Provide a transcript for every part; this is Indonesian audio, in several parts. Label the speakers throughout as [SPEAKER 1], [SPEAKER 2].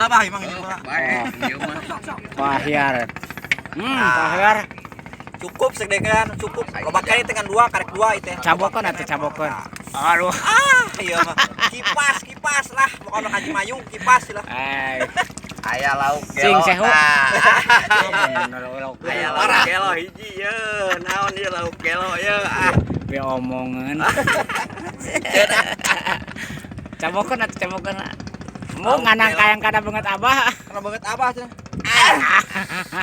[SPEAKER 1] Apa emang ini Pak?
[SPEAKER 2] Pahyar. Pahyar.
[SPEAKER 1] Cukup sedekan, cukup. Loba kali dengan dua, karek dua itu.
[SPEAKER 2] Cabokan atau cabokan. Aduh.
[SPEAKER 1] Iya mah. Kipas lah. Pokoknya Haji Mayung kipas lah.
[SPEAKER 3] Aya lauk
[SPEAKER 2] Sing
[SPEAKER 3] gelo.
[SPEAKER 2] sehu.
[SPEAKER 3] Aya lauk gelo hiji ye. Naon ieu lauk gelo ye.
[SPEAKER 2] Be omongan. Cabokan atau cabokan. Mau nganang kayang kada banget abah.
[SPEAKER 1] Karena banget abah cenah.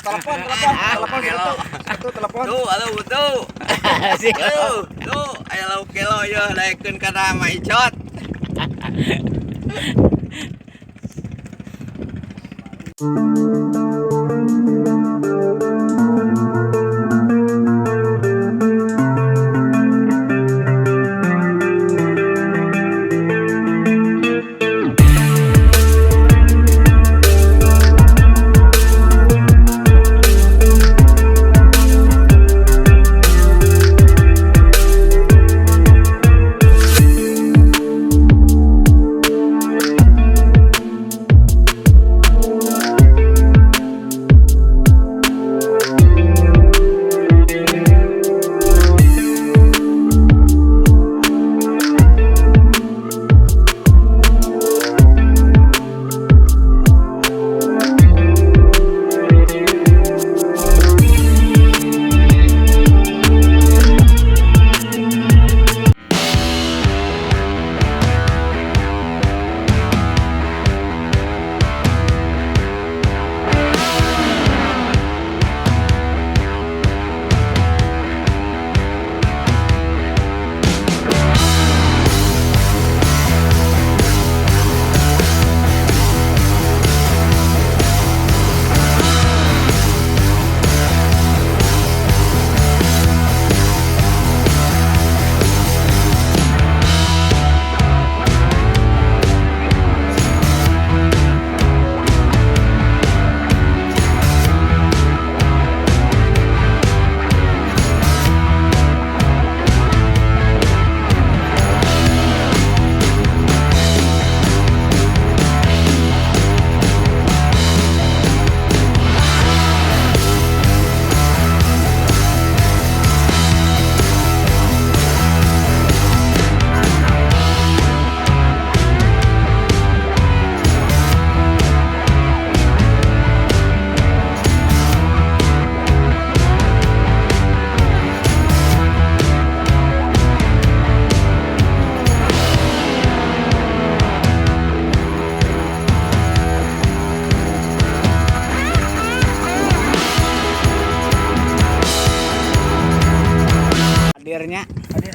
[SPEAKER 1] Telepon. Satu telepon.
[SPEAKER 3] Tuh, atuh tuh. Tuh, aya lauk gelo ye daekeun kana Ma Icot.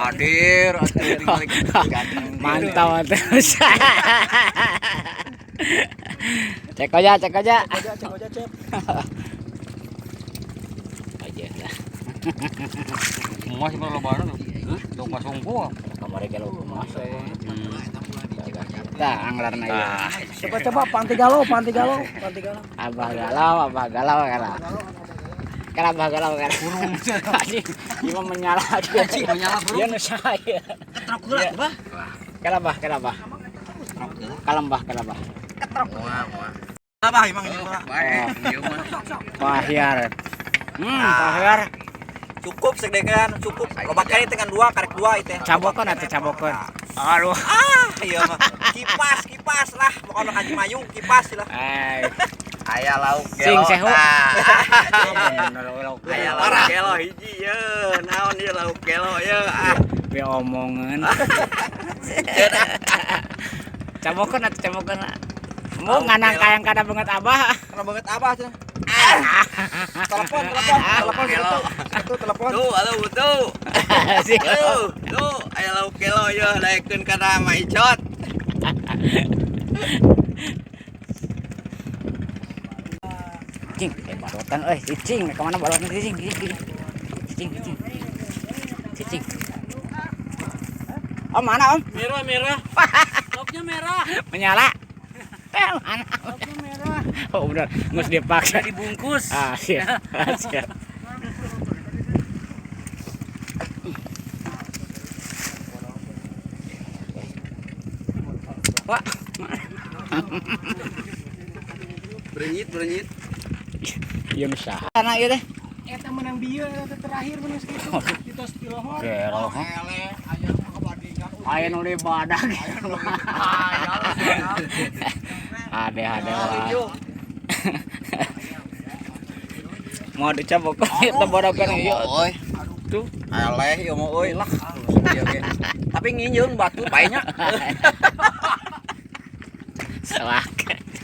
[SPEAKER 2] Hadir. Mantap terus. Cek aja.
[SPEAKER 1] Cek aja, Cep.
[SPEAKER 2] Aja lah.
[SPEAKER 3] Masih perlu lebaran tuh. Dong pasungku.
[SPEAKER 2] Kamari kalau masuk. Dah anglarna ieu.
[SPEAKER 1] Coba panti galau.
[SPEAKER 2] Abah galau. Abah galau.
[SPEAKER 3] Burung.
[SPEAKER 2] Ieu menyala dia.
[SPEAKER 3] Menyala burung.
[SPEAKER 2] Ieu nu saya.
[SPEAKER 3] Ketrok heula, Bah.
[SPEAKER 2] Kalabah. Kalambah.
[SPEAKER 3] Ketrok.
[SPEAKER 1] Apa emang ini Pak?
[SPEAKER 2] Pahyar. Pahyar.
[SPEAKER 1] Cukup sedekan, cukup. Loba kali dengan dua, karek dua itu.
[SPEAKER 2] Cabokan atau cabokan. Aduh.
[SPEAKER 1] Iya mah. Kipas lah. Pokoknya Haji Mayung kipas lah.
[SPEAKER 3] Aya lauk
[SPEAKER 2] Sing
[SPEAKER 3] gelo.
[SPEAKER 2] sehu.
[SPEAKER 3] Aya lauk gelo hiji ye. Naon ieu lauk gelo ye.
[SPEAKER 2] Be omongan. Cabokan atau cabokan. Mau nganang kayang kada banget abah.
[SPEAKER 1] Karena banget abah cenah. Telepon. Satu telepon.
[SPEAKER 3] Tuh, atuh tuh. Tuh, aya lauk gelo ye daekeun kana Ma Icot.
[SPEAKER 2] Cing, barotan cicing, ke mana barotan cicing. Om, mana Om?
[SPEAKER 3] Merah. Lauknya merah.
[SPEAKER 2] Menyala. Mana?
[SPEAKER 3] Lauknya merah.
[SPEAKER 2] Oh benar, ngus dipaksa.
[SPEAKER 3] Dibungkus.
[SPEAKER 2] Siap. Wah.
[SPEAKER 3] Berenyit.
[SPEAKER 2] Ieu nu saha anak ieu teh?
[SPEAKER 1] Eta menang bieu eta terakhir mun geus kitu. Ditos tilohor.
[SPEAKER 2] Gelo. Aya nu di badag. Ade lah. Mau dicabok kita bodokan ieu.
[SPEAKER 3] Oi.
[SPEAKER 2] Tuh.
[SPEAKER 3] Aleh ieu mah euy lah. Tapi nginjeun batu bae nya.
[SPEAKER 2] Salah.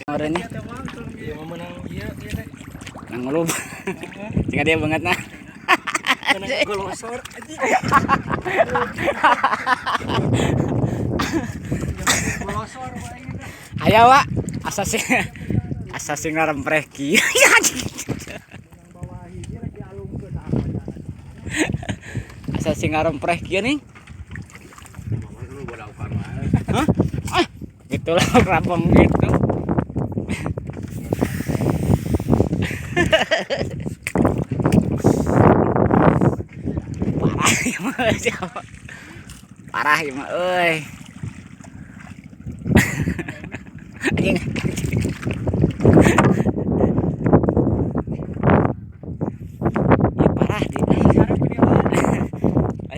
[SPEAKER 2] Orangnya
[SPEAKER 1] Ieu mah menang ieu teh.
[SPEAKER 2] nang ngelup. Jika dia banget nah.
[SPEAKER 1] Menang golosor anjing. Golosor bae.
[SPEAKER 2] Aya wa asasi ngarempreh kieu. Asasi ngarempreh kieu nih. Hah? Gitulah rapem gitu. Parah ya mah siapa? Parah ya mah euy. Anjing.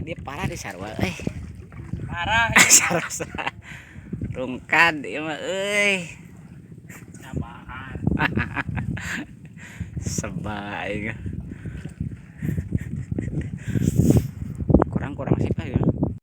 [SPEAKER 2] Dia parah di sarwa
[SPEAKER 1] Parah.
[SPEAKER 2] sarwa rungkad ieu mah euy
[SPEAKER 1] Nyabahan.
[SPEAKER 2] sebaik